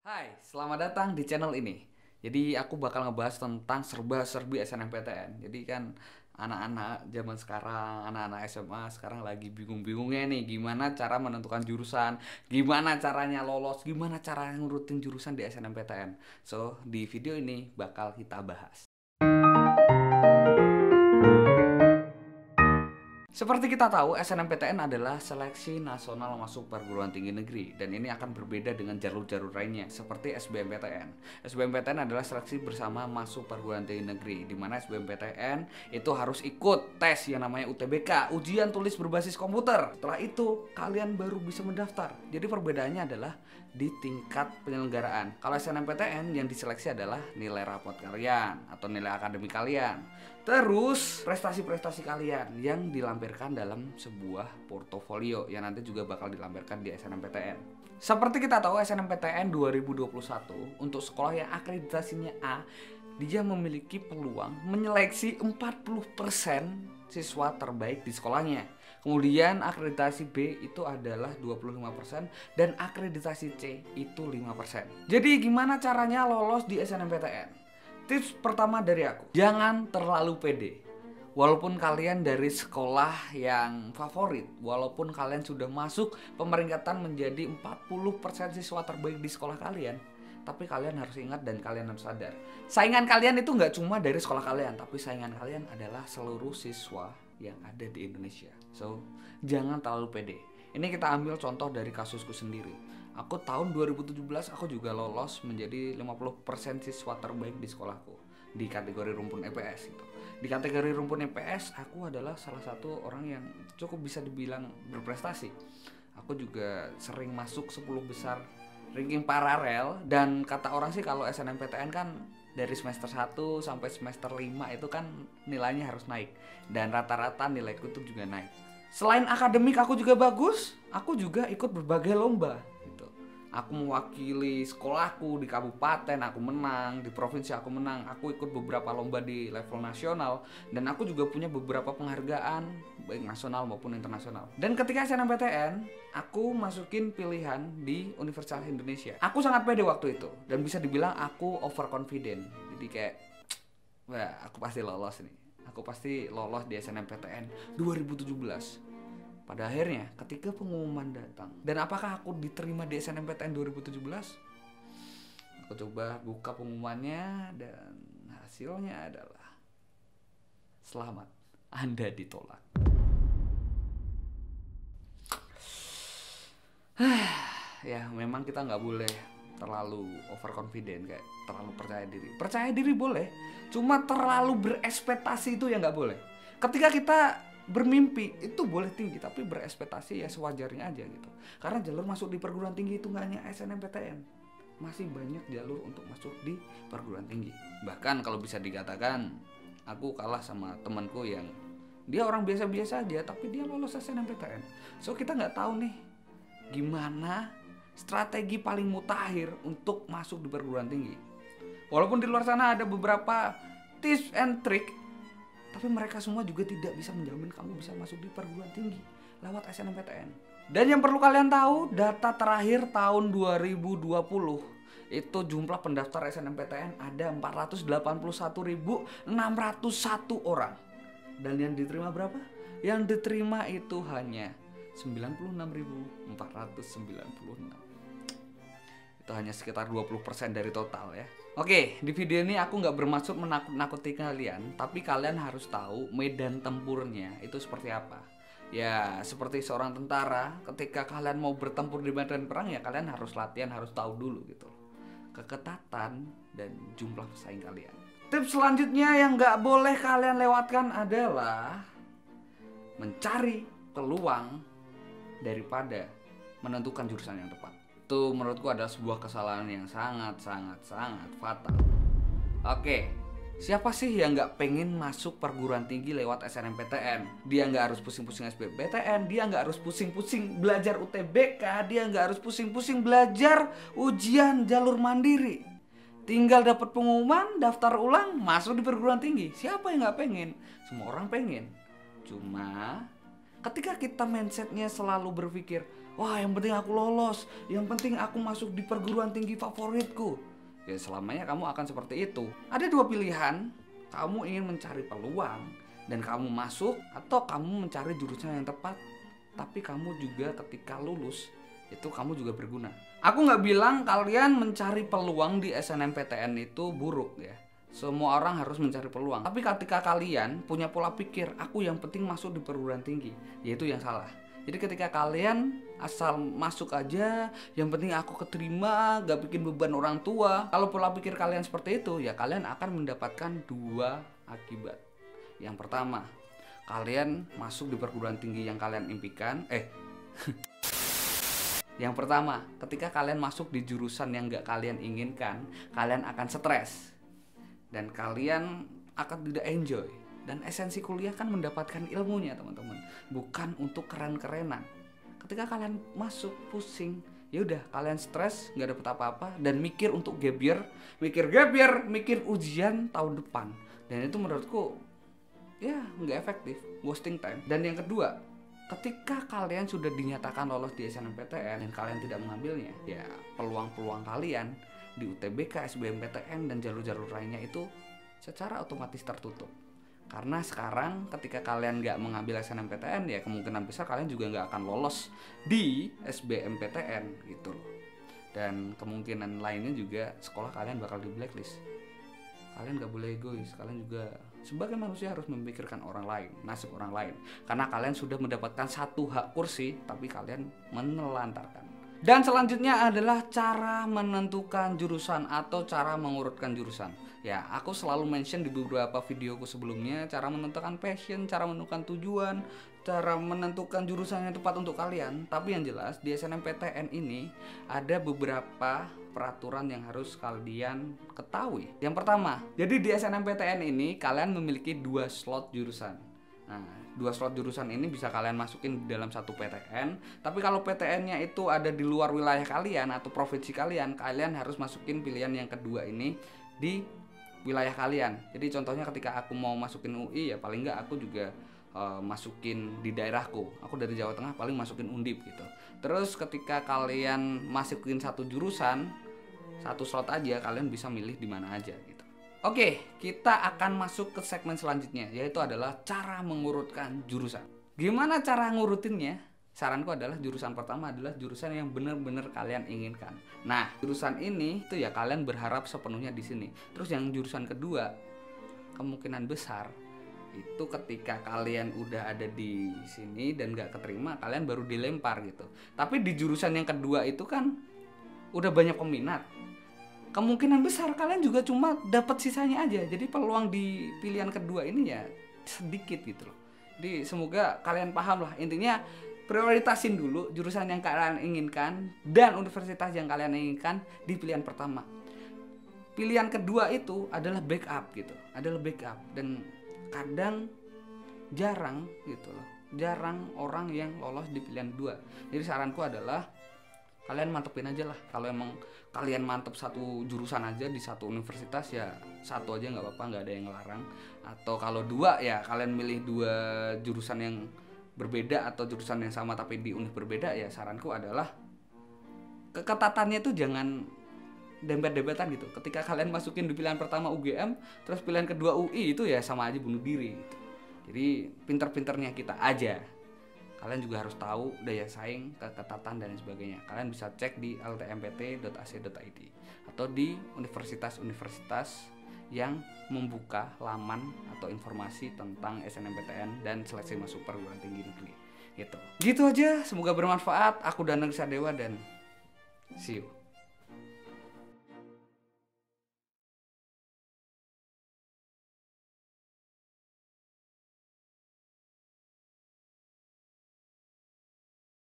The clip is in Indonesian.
Hai, selamat datang di channel ini. Jadi aku bakal ngebahas tentang serba-serbi SNMPTN. Jadi kan anak-anak zaman sekarang, anak-anak SMA sekarang lagi bingung-bingungnya nih gimana cara menentukan jurusan, gimana caranya lolos, gimana cara ngurutin jurusan di SNMPTN. So, di video ini bakal kita bahas. Seperti kita tahu, SNMPTN adalah seleksi nasional masuk perguruan tinggi negeri dan ini akan berbeda dengan jalur-jalur lainnya seperti SBMPTN. SBMPTN adalah seleksi bersama masuk perguruan tinggi negeri, di mana SBMPTN itu harus ikut tes yang namanya UTBK, ujian tulis berbasis komputer. Setelah itu, kalian baru bisa mendaftar. Jadi perbedaannya adalah di tingkat penyelenggaraan. Kalau SNMPTN yang diseleksi adalah nilai rapot kalian atau nilai akademik kalian. Terus prestasi-prestasi kalian yang dilampirkan dalam sebuah portofolio yang nanti juga bakal dilampirkan di SNMPTN. Seperti kita tahu, SNMPTN 2021 untuk sekolah yang akreditasinya A, dia memiliki peluang menyeleksi 40% siswa terbaik di sekolahnya. Kemudian akreditasi B itu adalah 25% dan akreditasi C itu 5%. Jadi gimana caranya lolos di SNMPTN? Tips pertama dari aku, jangan terlalu pede. Walaupun kalian dari sekolah yang favorit, walaupun kalian sudah masuk pemeringkatan menjadi 40% siswa terbaik di sekolah kalian, tapi kalian harus ingat dan kalian harus sadar, saingan kalian itu nggak cuma dari sekolah kalian, tapi saingan kalian adalah seluruh siswa yang ada di Indonesia. So, jangan terlalu pede. Ini kita ambil contoh dari kasusku sendiri. Aku tahun 2017 aku juga lolos menjadi 50% siswa terbaik di sekolahku di kategori rumpun EPS gitu. Di kategori rumpun EPS aku adalah salah satu orang yang cukup bisa dibilang berprestasi. Aku juga sering masuk 10 besar ranking paralel, dan kata orang sih kalau SNMPTN kan dari semester 1 sampai semester 5 itu kan nilainya harus naik, dan rata-rata nilaiku itu juga naik. Selain akademik aku juga bagus, aku juga ikut berbagai lomba gitu. Aku mewakili sekolahku di kabupaten, aku menang, di provinsi aku menang, aku ikut beberapa lomba di level nasional, dan aku juga punya beberapa penghargaan baik nasional maupun internasional. Dan ketika SNMPTN, aku masukin pilihan di Universitas Indonesia. Aku sangat pede waktu itu, dan bisa dibilang aku overconfident. Jadi kayak, wah aku pasti lolos nih. Aku pasti lolos di SNMPTN 2017. Pada akhirnya ketika pengumuman datang, dan apakah aku diterima di SNMPTN 2017? Aku coba buka pengumumannya dan hasilnya adalah selamat, Anda ditolak. Ya memang kita nggak boleh terlalu overconfident, kayak terlalu percaya diri. Percaya diri boleh, cuma terlalu berekspektasi itu yang nggak boleh. Ketika kita bermimpi itu boleh tinggi, tapi berekspektasi ya sewajarnya aja gitu. Karena jalur masuk di perguruan tinggi itu nggak hanya SNMPTN, masih banyak jalur untuk masuk di perguruan tinggi. Bahkan kalau bisa dikatakan aku kalah sama temanku yang dia orang biasa-biasa aja tapi dia lolos SNMPTN. So kita nggak tahu nih gimana strategi paling mutakhir untuk masuk di perguruan tinggi. Walaupun di luar sana ada beberapa tips and trick, tapi mereka semua juga tidak bisa menjamin kamu bisa masuk di perguruan tinggi lewat SNMPTN. Dan yang perlu kalian tahu, data terakhir tahun 2020 itu jumlah pendaftar SNMPTN ada 481.601 orang. Dan yang diterima berapa? Yang diterima itu hanya 96.496. Itu hanya sekitar 20% dari total ya. Oke, di video ini aku nggak bermaksud menakut-nakuti kalian, tapi kalian harus tahu medan tempurnya itu seperti apa. Ya, seperti seorang tentara, ketika kalian mau bertempur di medan perang ya kalian harus latihan, harus tahu dulu gitu. Keketatan dan jumlah pesaing kalian. Tips selanjutnya yang nggak boleh kalian lewatkan adalah mencari peluang daripada menentukan jurusan yang tepat. Itu menurutku adalah sebuah kesalahan yang sangat fatal. Oke, siapa sih yang nggak pengen masuk perguruan tinggi lewat SNMPTN? Dia nggak harus pusing-pusing SBMPTN, dia nggak harus pusing-pusing belajar UTBK, dia nggak harus pusing-pusing belajar ujian jalur mandiri. Tinggal dapat pengumuman, daftar ulang, masuk di perguruan tinggi. Siapa yang nggak pengen? Semua orang pengen. Cuma ketika kita mindsetnya selalu berpikir, Wah, yang penting aku lolos, yang penting aku masuk di perguruan tinggi favoritku. Ya selamanya kamu akan seperti itu. Ada dua pilihan, kamu ingin mencari peluang dan kamu masuk, atau kamu mencari jurusan yang tepat tapi kamu juga ketika lulus itu kamu juga berguna. Aku nggak bilang kalian mencari peluang di SNMPTN itu buruk ya. Semua orang harus mencari peluang. Tapi ketika kalian punya pola pikir, aku yang penting masuk di perguruan tinggi, yaitu yang salah. Jadi ketika kalian asal masuk aja, yang penting aku keterima, gak bikin beban orang tua. Kalau pola pikir kalian seperti itu, ya kalian akan mendapatkan dua akibat. Yang pertama, kalian masuk di perguruan tinggi yang kalian impikan. Yang pertama, ketika kalian masuk di jurusan yang gak kalian inginkan, kalian akan stres dan kalian akan tidak enjoy. Dan esensi kuliah kan mendapatkan ilmunya teman-teman, bukan untuk keren-kerenan. Ketika kalian masuk pusing, ya udah kalian stres, nggak dapet apa-apa, dan mikir untuk gap year, mikir ujian tahun depan. Dan itu menurutku ya nggak efektif, wasting time. Dan yang kedua, ketika kalian sudah dinyatakan lolos di SNMPTN dan kalian tidak mengambilnya, ya peluang-peluang kalian di UTBK, SBMPTN, dan jalur-jalur lainnya itu secara otomatis tertutup. Karena sekarang ketika kalian nggak mengambil SNMPTN, ya kemungkinan besar kalian juga nggak akan lolos di SBMPTN gitu loh. Dan kemungkinan lainnya juga sekolah kalian bakal di blacklist. Kalian nggak boleh egois, kalian juga sebagai manusia harus memikirkan orang lain, nasib orang lain. Karena kalian sudah mendapatkan satu hak kursi, tapi kalian menelantarkan. Dan selanjutnya adalah cara menentukan jurusan atau cara mengurutkan jurusan. Ya, aku selalu mention di beberapa videoku sebelumnya, cara menentukan passion, cara menentukan tujuan, cara menentukan jurusan yang tepat untuk kalian. Tapi yang jelas di SNMPTN ini ada beberapa peraturan yang harus kalian ketahui. Yang pertama, jadi di SNMPTN ini kalian memiliki 2 slot jurusan. Nah, 2 slot jurusan ini bisa kalian masukin di dalam satu PTN. Tapi kalau PTN-nya itu ada di luar wilayah kalian atau provinsi kalian, kalian harus masukin pilihan yang kedua ini di wilayah kalian. Jadi contohnya ketika aku mau masukin UI, ya paling nggak aku juga masukin di daerahku. Aku dari Jawa Tengah, paling masukin Undip gitu. Terus ketika kalian masukin satu jurusan, satu slot aja, kalian bisa milih di mana aja gitu. Oke, kita akan masuk ke segmen selanjutnya, yaitu adalah cara mengurutkan jurusan. Gimana cara ngurutinnya? Saranku adalah jurusan pertama adalah jurusan yang benar-benar kalian inginkan. Nah, jurusan ini itu ya kalian berharap sepenuhnya di sini. Terus yang jurusan kedua, kemungkinan besar itu ketika kalian udah ada di sini dan gak keterima, kalian baru dilempar gitu. Tapi di jurusan yang kedua itu kan udah banyak peminat. Kemungkinan besar kalian juga cuma dapat sisanya aja. Jadi peluang di pilihan kedua ini ya sedikit gitu loh. Jadi semoga kalian paham lah. Intinya prioritasin dulu jurusan yang kalian inginkan dan universitas yang kalian inginkan di pilihan pertama. Pilihan kedua itu adalah backup gitu. Adalah backup, dan kadang jarang gitu loh. Jarang orang yang lolos di pilihan 2. Jadi saranku adalah kalian mantepin aja lah. Kalau emang kalian mantep satu jurusan aja di satu universitas, ya satu aja nggak apa-apa, nggak ada yang ngelarang. Atau kalau 2, ya kalian milih 2 jurusan yang berbeda atau jurusan yang sama tapi di univ berbeda. Ya saranku adalah keketatannya itu jangan dempet-dempetan gitu. Ketika kalian masukin di pilihan pertama UGM, terus pilihan kedua UI, itu ya sama aja bunuh diri gitu. Jadi pinter-pinternya kita aja. Kalian juga harus tahu daya saing, keketatan, dan sebagainya. Kalian bisa cek di ltmpt.ac.id atau di universitas-universitas yang membuka laman atau informasi tentang SNMPTN dan seleksi masuk perguruan tinggi negeri. Gitu aja, semoga bermanfaat. Aku Danang Sadewa dan see you.